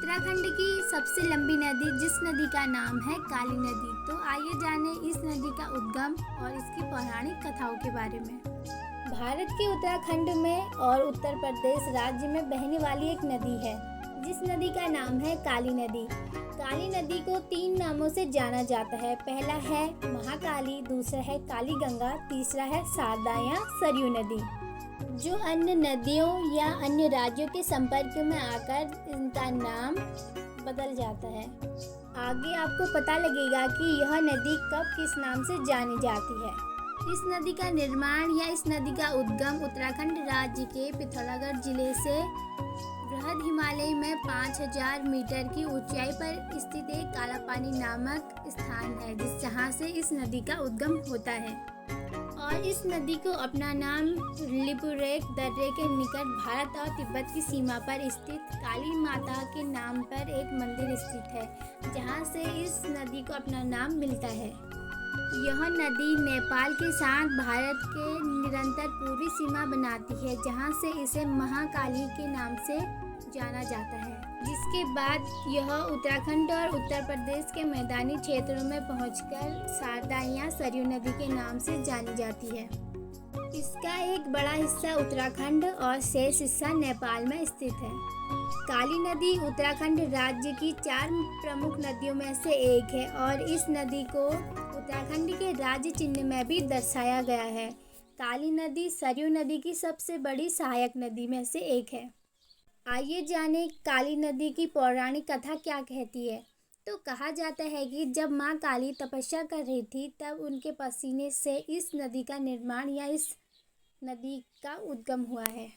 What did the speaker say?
उत्तराखंड की सबसे लंबी नदी जिस नदी का नाम है काली नदी। तो आइए जाने इस नदी का उद्गम और इसकी पौराणिक कथाओं के बारे में। भारत के उत्तराखंड में और उत्तर प्रदेश राज्य में बहने वाली एक नदी है जिस नदी का नाम है काली नदी। काली नदी को 3 नामों से जाना जाता है। पहला है महाकाली, दूसरा है काली गंगा, तीसरा है शारदा या सरयू नदी, जो अन्य नदियों या अन्य राज्यों के संपर्क में आकर इनका नाम बदल जाता है। आगे आपको पता लगेगा कि यह नदी कब किस नाम से जानी जाती है। इस नदी का निर्माण या इस नदी का उद्गम उत्तराखंड राज्य के पिथौरागढ़ जिले से बृहद हिमालय में 5000 मीटर की ऊंचाई पर स्थित एक कालापानी नामक स्थान है जहाँ से इस नदी का उद्गम होता है। और इस नदी को अपना नाम लिपुरेख दर्रे के निकट भारत और तिब्बत की सीमा पर स्थित काली माता के नाम पर एक मंदिर स्थित है जहां से इस नदी को अपना नाम मिलता है। यह नदी नेपाल के साथ भारत के निरंतर पूर्वी सीमा बनाती है जहां से इसे महाकाली के नाम से जाना जाता है। जिसके बाद यह उत्तराखंड और उत्तर प्रदेश के मैदानी क्षेत्रों में पहुंचकर शारदा या सरयू नदी के नाम से जानी जाती है। इसका एक बड़ा हिस्सा उत्तराखंड और शेष हिस्सा नेपाल में स्थित है। काली नदी उत्तराखंड राज्य की 4 प्रमुख नदियों में से एक है और इस नदी को उत्तराखंड के राज्य चिन्ह में भी दर्शाया गया है। काली नदी सरयू नदी की सबसे बड़ी सहायक नदी में से एक है। आइए जाने काली नदी की पौराणिक कथा क्या कहती है। तो कहा जाता है कि जब माँ काली तपस्या कर रही थी तब उनके पसीने से इस नदी का निर्माण या इस नदी का उद्गम हुआ है।